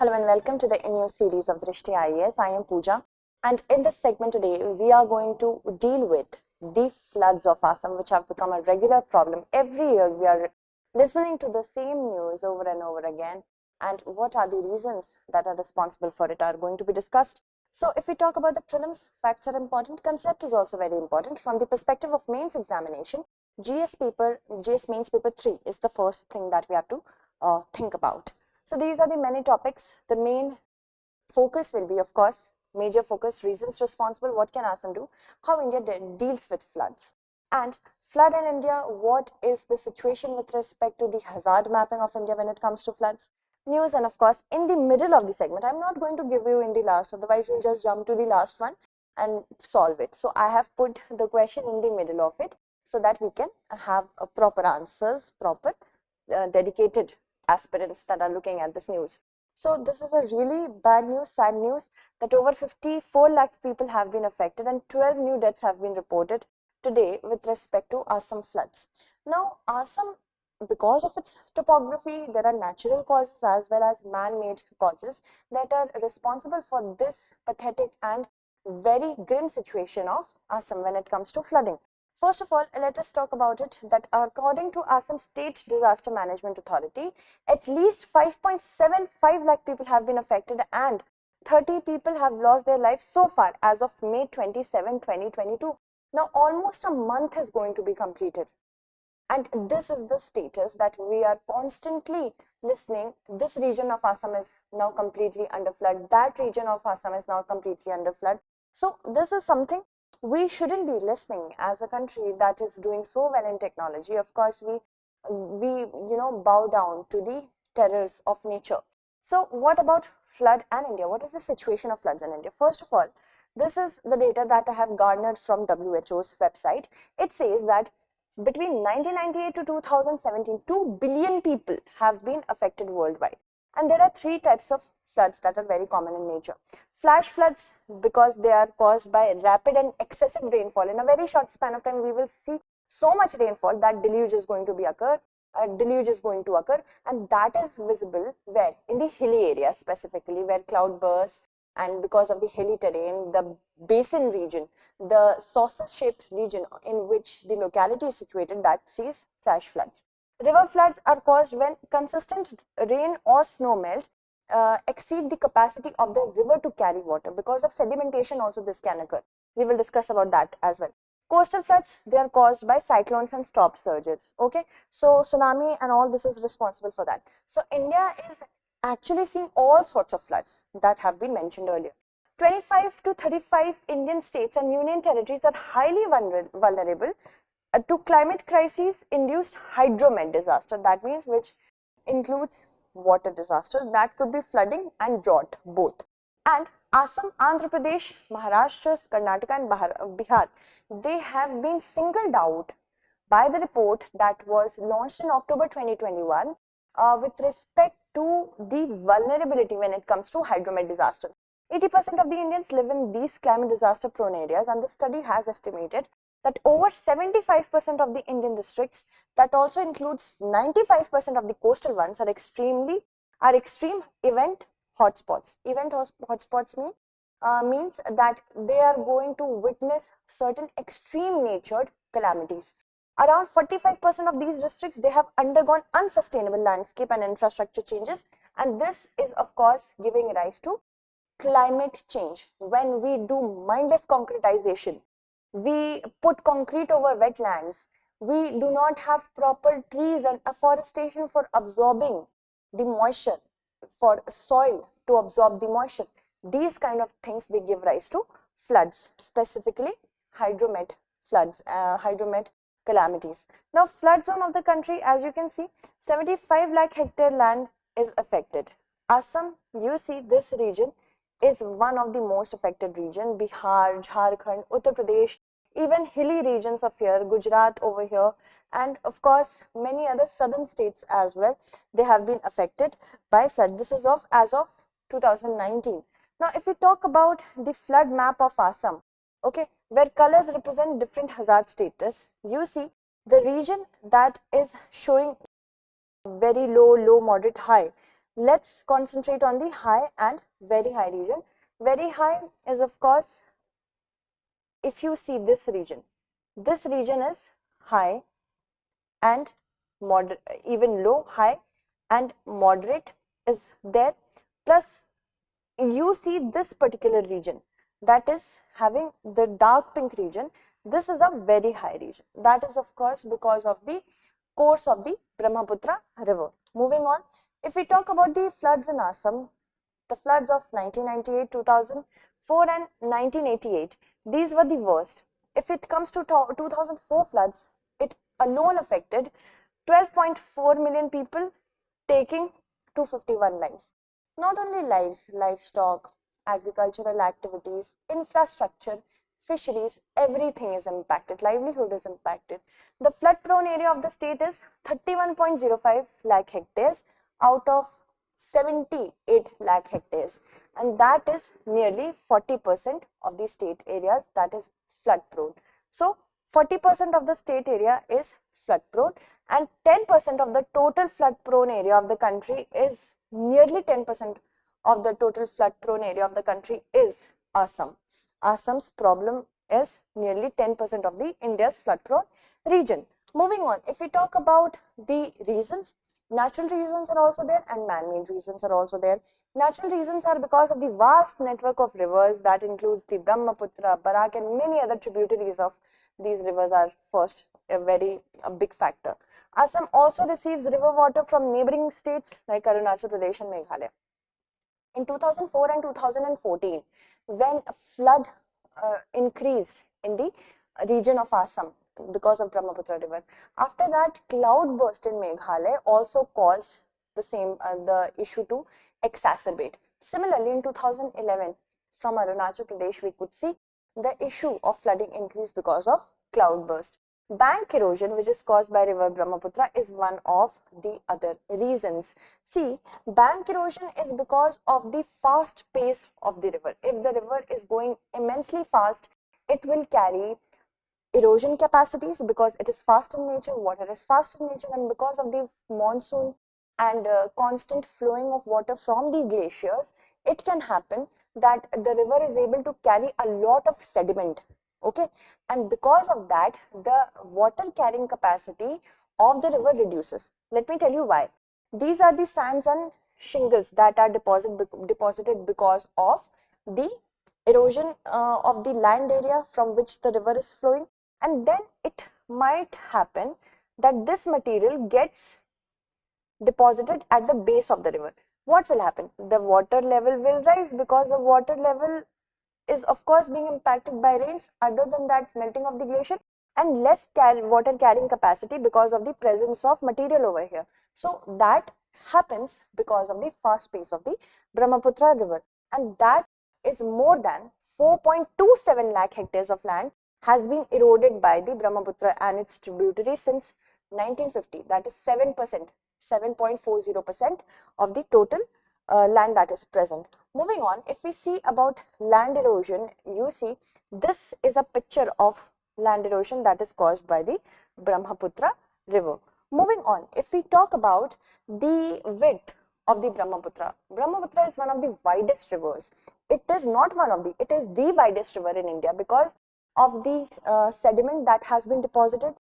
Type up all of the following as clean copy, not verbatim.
Hello and welcome to the new series of Drishti IAS. I am Pooja, and in this segment today we are going to deal with the floods of Assam, which have become a regular problem. Every year we are listening to the same news over and over again, and what are the reasons that are responsible for it are going to be discussed. So if we talk about the prelims, facts are important, concept is also very important. From the perspective of mains examination, GS mains paper 3 is the first thing that we have to think about. So these are the many topics. The main focus will be, of course, major focus, reasons responsible, what can Assam do, how India deals with floods, and flood in India, what is the situation with respect to the hazard mapping of India when it comes to floods, news, and of course, in the middle of the segment, I'm not going to give you in the last, otherwise we'll just jump to the last one and solve it. So I have put the question in the middle of it so that we can have proper answers, proper dedicated aspirants that are looking at this news. So this is a really bad news, sad news, that over 54 lakh people have been affected and 12 new deaths have been reported today with respect to Assam floods. Now Assam, because of its topography, there are natural causes as well as man-made causes that are responsible for this pathetic and very grim situation of Assam when it comes to flooding. First of all, let us talk about it that according to Assam State Disaster Management Authority, at least 5.75 lakh people have been affected and 30 people have lost their lives so far as of May 27, 2022. Now, almost a month is going to be completed. And this is the status that we are constantly listening. This region of Assam is now completely under flood. That region of Assam is now completely under flood. So this is something we shouldn't be listening as a country that is doing so well in technology. Of course, we bow down to the terrors of nature. So what about flood and India? What is the situation of floods in India? First of all, this is the data that I have garnered from WHO's website. It says that between 1998 to 2017, 2 billion people have been affected worldwide. And there are three types of floods that are very common in nature. Flash floods, because they are caused by rapid and excessive rainfall. In a very short span of time, we will see so much rainfall that deluge is going to occur, and that is visible where? In the hilly areas specifically, where cloud bursts, and because of the hilly terrain, the basin region, the saucer-shaped region in which the locality is situated, that sees flash floods. River floods are caused when consistent rain or snow melt exceed the capacity of the river to carry water. Because of sedimentation also this can occur. We will discuss about that as well. Coastal floods, they are caused by cyclones and storm surges. Okay, so tsunami and all this is responsible for that. So India is actually seeing all sorts of floods that have been mentioned earlier. 25 to 35 Indian states and union territories are highly vulnerable to climate crises induced hydromet disaster. That means which includes water disaster, that could be flooding and drought both. And Assam, Andhra Pradesh, Maharashtra, Karnataka and Bihar, they have been singled out by the report that was launched in October 2021 with respect to the vulnerability when it comes to hydromet disaster. 80% of the Indians live in these climate disaster prone areas, and the study has estimated that over 75% of the Indian districts, that also includes 95% of the coastal ones, are extreme event hotspots. Event hotspots means that they are going to witness certain extreme natured calamities. Around 45% of these districts, they have undergone unsustainable landscape and infrastructure changes, and this is of course giving rise to climate change. When we do mindless concretization, we put concrete over wetlands, we do not have proper trees and afforestation for absorbing the moisture, for soil to absorb the moisture. These kind of things, they give rise to floods, specifically hydromet floods, hydromet calamities. Now flood zone of the country, as you can see, 75 lakh hectare land is affected. Assam, you see this region is one of the most affected region. Bihar, Jharkhand, Uttar Pradesh, even hilly regions of here, Gujarat over here, and of course many other southern states as well, they have been affected by flood. This is as of 2019. Now if we talk about the flood map of Assam, okay, where colors represent different hazard status, you see the region that is showing very low, moderate, high, Let's concentrate on the high and very high region. Very high is, of course, if you see this region is high and moderate, even low, high and moderate is there. Plus you see this particular region that is having the dark pink region. This is a very high region. That is, of course, because of the course of the Brahmaputra river. Moving on, if we talk about the floods in Assam, the floods of 1998, 2004 and 1988, these were the worst. If it comes to 2004 floods, it alone affected 12.4 million people, taking 251 lives. Not only lives, livestock, agricultural activities, infrastructure, fisheries, everything is impacted, livelihood is impacted. The flood prone area of the state is 31.05 lakh hectares out of 78 lakh hectares, and that is nearly 40% of the state areas that is flood prone. So 40% of the state area is flood prone, and 10% of the total flood prone area of the country is nearly 10% of the total flood prone area of the country is Assam. Assam's problem is nearly 10% of the India's flood prone region. Moving on, if we talk about the reasons, natural reasons are also there and man-made reasons are also there. Natural reasons are because of the vast network of rivers that includes the Brahmaputra, Barak and many other tributaries of these rivers are first a big factor. Assam also receives river water from neighboring states like Arunachal Pradesh and Meghalaya. In 2004 and 2014, when a flood increased in the region of Assam because of Brahmaputra river, after that cloud burst in Meghalaya also caused the issue to exacerbate. Similarly, in 2011, from Arunachal Pradesh, we could see the issue of flooding increase because of cloud burst. Bank erosion, which is caused by river Brahmaputra, is one of the other reasons. See, bank erosion is because of the fast pace of the river. If the river is going immensely fast, it will carry erosion capacities because it is fast in nature, water is fast in nature, and because of the monsoon and constant flowing of water from the glaciers, it can happen that the river is able to carry a lot of sediment. Okay, and because of that, the water carrying capacity of the river reduces. Let me tell you why. These are the sands and shingles that are deposited because of the erosion of the land area from which the river is flowing, and then it might happen that this material gets deposited at the base of the river. What will happen? The water level will rise because the water level is of course being impacted by rains, other than that melting of the glacier, and less water carrying capacity because of the presence of material over here. So that happens because of the fast pace of the Brahmaputra river, and that is more than 4.27 lakh hectares of land has been eroded by the Brahmaputra and its tributaries since 1950. That is 7%, 7.40% of the total land that is present. Moving on, if we see about land erosion, you see this is a picture of land erosion that is caused by the Brahmaputra river. Moving on, if we talk about the width of the Brahmaputra, Brahmaputra is one of the widest rivers. It is not one of the, it is the widest river in India because of the sediment that has been deposited,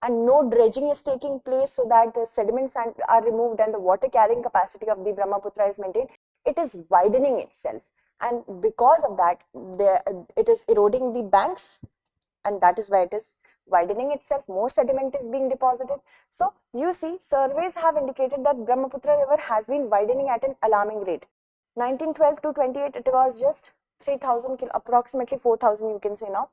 and no dredging is taking place so that the sediments are removed and the water carrying capacity of the Brahmaputra is maintained. It is widening itself, and because of that, it is eroding the banks, and that is why it is widening itself. More sediment is being deposited. So you see, surveys have indicated that Brahmaputra river has been widening at an alarming rate. 1912 to 28, it was just 3,000, approximately 4,000 you can say now.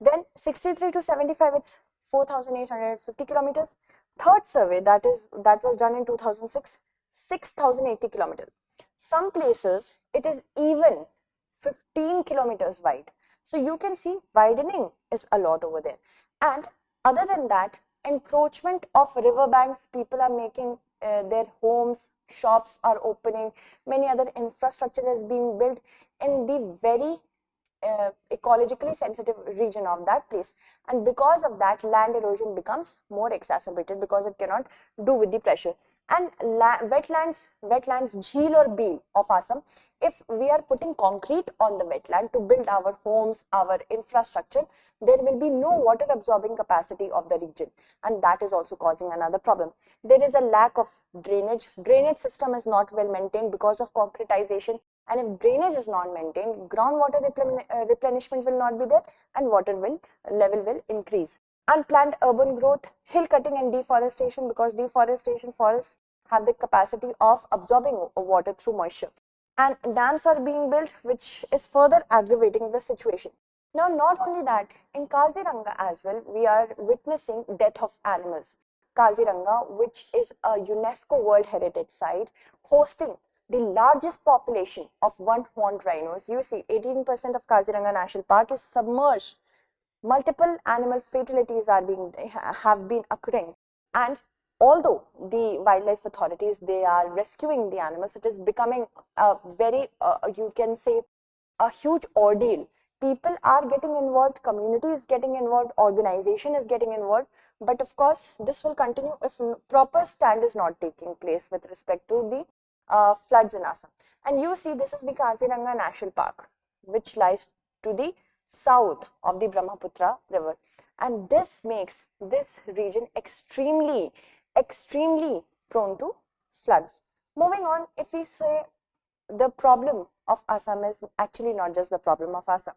Then 63 to 75, it's 4,850 kilometers. Third survey that was done in 2006, 6,080 kilometers. Some places it is even 15 kilometers wide. So you can see widening is a lot over there. And other than that, encroachment of river banks, people are making their homes, shops are opening, many other infrastructure is being built in the very ecologically sensitive region of that place, and because of that land erosion becomes more exacerbated because it cannot do with the pressure. And wetlands jheel or beel of Assam, if we are putting concrete on the wetland to build our homes, our infrastructure, there will be no water absorbing capacity of the region, and that is also causing another problem. There is a lack of drainage system is not well maintained because of concretization, and if drainage is not maintained, groundwater replenishment will not be there, and level will increase. Unplanned urban growth, hill cutting and deforestation, because deforestation, forests have the capacity of absorbing water through moisture. And dams are being built, which is further aggravating the situation. Now, not only that, in Kaziranga as well, we are witnessing death of animals. Kaziranga, which is a UNESCO World Heritage Site, hosting the largest population of one-horned rhinos. You see, 18% of Kaziranga National Park is submerged. Multiple animal fatalities have been occurring, and although the wildlife authorities, they are rescuing the animals, it is becoming a very you can say a huge ordeal. People are getting involved, community is getting involved, organization is getting involved, but of course this will continue if proper stand is not taking place with respect to the floods in Assam. And you see, this is the Kaziranga National Park, which lies to the south of the Brahmaputra river, and this makes this region extremely prone to floods. Moving on, if we say the problem of Assam is actually not just the problem of Assam,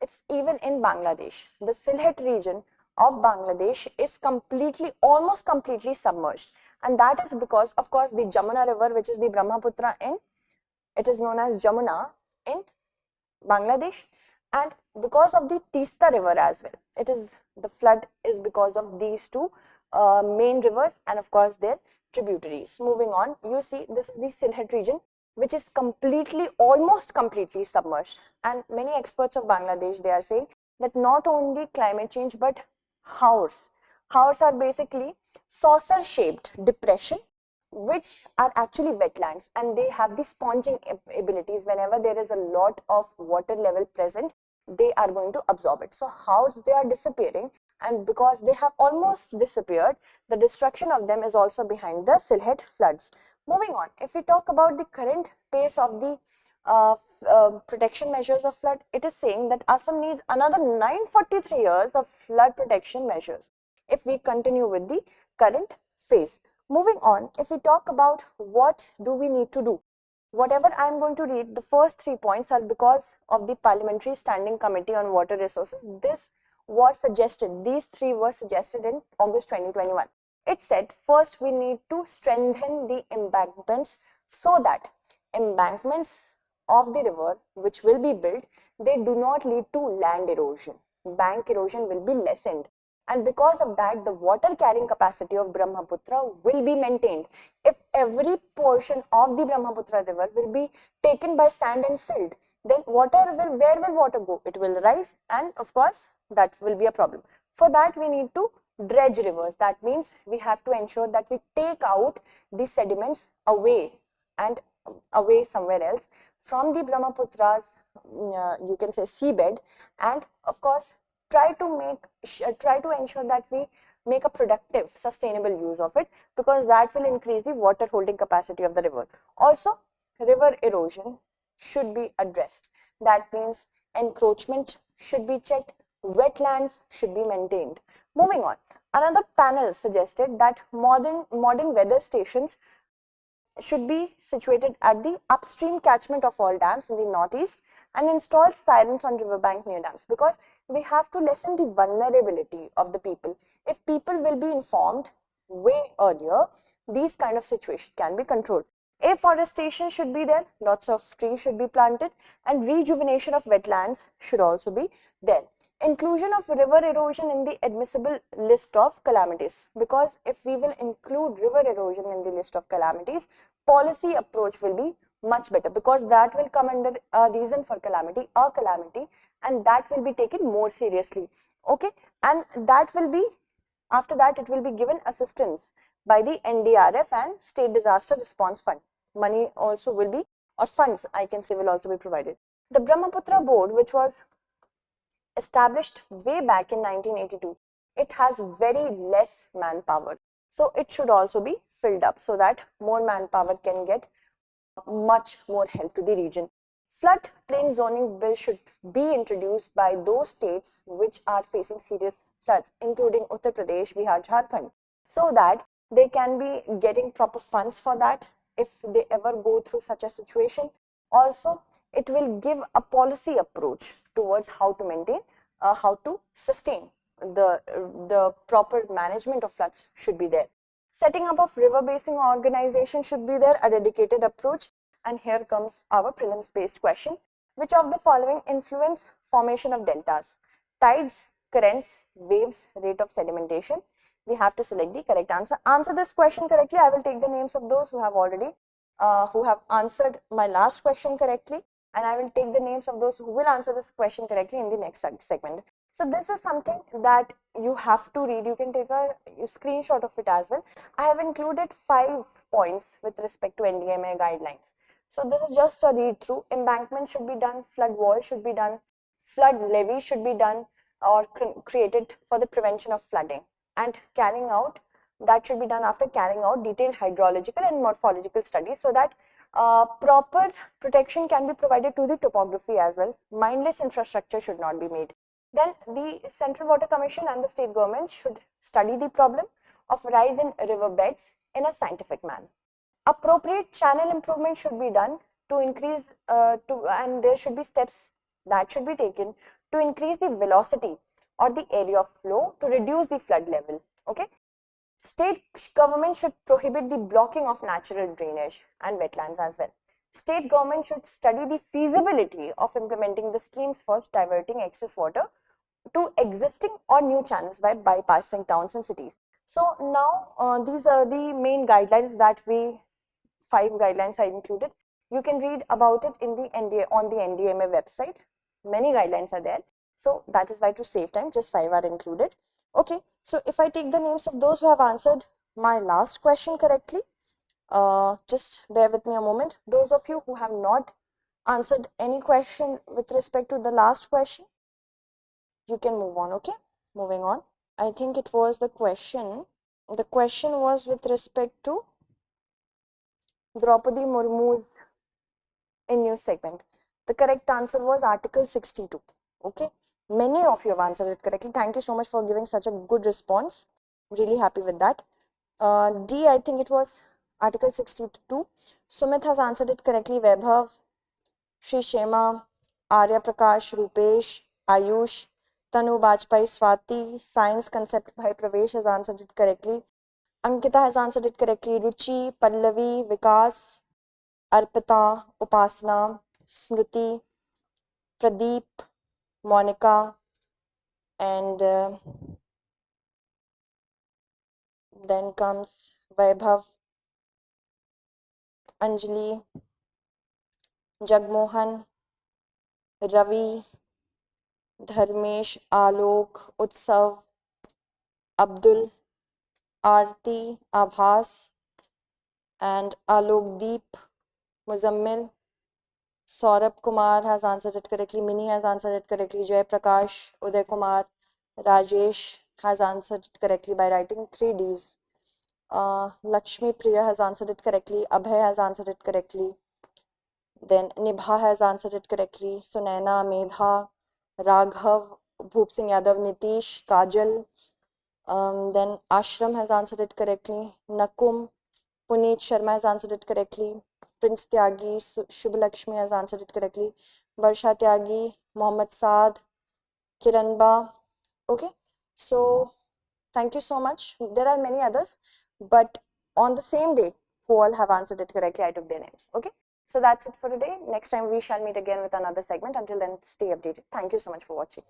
it's even in Bangladesh. The Sylhet region of Bangladesh is almost completely submerged, and that is because, of course, the Jamuna river, which is the Brahmaputra it is known as Jamuna in Bangladesh, and because of the Tista river as well. The flood is because of these two main rivers and of course their tributaries. Moving on, you see, this is the Sylhet region, which is almost completely submerged, and many experts of Bangladesh, they are saying that not only climate change but haors are basically saucer shaped depression which are actually wetlands, and they have the sponging abilities. Whenever there is a lot of water level present, they are going to absorb it. So haors, they are disappearing, and because they have almost disappeared, the destruction of them is also behind the Sylhet floods. Moving on, if we talk about the current pace of the protection measures of flood, it is saying that Assam needs another 943 years of flood protection measures if we continue with the current phase. Moving on, if we talk about what do we need to do, whatever I am going to read, the first 3 points are because of the Parliamentary Standing Committee on Water Resources. These 3 were suggested in August 2021. It said, first we need to strengthen the embankments so that embankments of the river which will be built, they do not lead to land erosion. Bank erosion will be lessened, and because of that, the water carrying capacity of Brahmaputra will be maintained. If every portion of the Brahmaputra river will be taken by sand and silt, then where will water go? It will rise, and of course that will be a problem. For that, we need to dredge rivers. That means we have to ensure that we take out the sediments away somewhere else from the Brahmaputra's you can say seabed, and of course try to ensure that we make a productive, sustainable use of it, because that will increase the water holding capacity of the river. Also, river erosion should be addressed. That means encroachment should be checked, wetlands should be maintained. Moving on, another panel suggested that modern weather stations should be situated at the upstream catchment of all dams in the northeast and install sirens on riverbank near dams, because we have to lessen the vulnerability of the people. If people will be informed way earlier, these kind of situations can be controlled. Afforestation should be there, lots of trees should be planted, and rejuvenation of wetlands should also be there. Inclusion of river erosion in the admissible list of calamities, because if we will include river erosion in the list of calamities, policy approach will be much better, because that will come under a reason for calamity, and that will be taken more seriously. Okay, and that will be, after that it will be given assistance by the NDRF and State Disaster Response Fund. Money also will be, or funds I can say, will also be provided. The Brahmaputra board, which was established way back in 1982, it has very less manpower. So it should also be filled up so that more manpower can get much more help to the region. Floodplain zoning bill should be introduced by those states which are facing serious floods, including Uttar Pradesh, Bihar, Jharkhand, so that they can be getting proper funds for that if they ever go through such a situation. Also, it will give a policy approach towards how to maintain, how to sustain the proper management of floods should be there. Setting up of river basin organization should be there, a dedicated approach. And here comes our prelims based question. Which of the following influence formation of deltas? Tides, currents, waves, rate of sedimentation. We have to select the correct answer. Answer this question correctly. I will take the names of those who have already who have answered my last question correctly, and I will take the names of those who will answer this question correctly in the next segment. So this is something that you have to read. You can take a screenshot of it as well. I have included 5 points with respect to NDMA guidelines. So this is just a read through. Embankment should be done, flood wall should be done, flood levy should be done or created for the prevention of flooding, and carrying out that should be done after carrying out detailed hydrological and morphological studies so that proper protection can be provided to the topography as well. Mindless infrastructure should not be made. Then the Central Water Commission and the state governments should study the problem of rise in river beds in a scientific manner. Appropriate channel improvement should be done to increase and there should be steps that should be taken to increase the velocity or the area of flow to reduce the flood level. Okay. State government should prohibit the blocking of natural drainage and wetlands as well. State government should study the feasibility of implementing the schemes for diverting excess water to existing or new channels by bypassing towns and cities. So now these are the main guidelines that 5 guidelines I included. You can read about it in the on the NDMA website. Many guidelines are there. So that is why, to save time, just 5 are included. Okay, so if I take the names of those who have answered my last question correctly, just bear with me a moment. Those of you who have not answered any question with respect to the last question, you can move on. Okay, moving on. I think it was the question was with respect to Draupadi Murmu's in news segment. The correct answer was Article 62. Okay, many of you have answered it correctly. Thank you so much for giving such a good response. Really happy with that. D, I think it was Article 62. Sumit has answered it correctly. Vaibhav, Sri Shema, Arya Prakash, Rupesh, Ayush, Tanu Bajpai, Swati, Science Concept by Pravesh has answered it correctly. Ankita has answered it correctly. Ruchi, Pallavi, Vikas, Arpita, Upasana, Smriti, Pradeep, Monica, and then comes Vaibhav, Anjali, Jagmohan, Ravi, Dharmesh, Alok, Utsav, Abdul, Aarti, Abhas, and Alokdeep, Muzammil. Saurabh Kumar has answered it correctly. Mini has answered it correctly. Jay Prakash, Uday Kumar, Rajesh has answered it correctly by writing 3 Ds. Lakshmi Priya has answered it correctly. Abhay has answered it correctly. Then Nibha has answered it correctly. Sunaina, Medha, Raghav, Bhoop Singh Yadav, Nitish, Kajal. Then Ashram has answered it correctly. Nakum, Puneet Sharma has answered it correctly. Prince Tyagi, Shubhalakshmi has answered it correctly. Barsha Tyagi, Mohammad Saad, Kiranba. Okay, so thank you so much. There are many others, but on the same day, who all have answered it correctly, I took their names. Okay, so that's it for today. Next time we shall meet again with another segment. Until then, stay updated. Thank you so much for watching.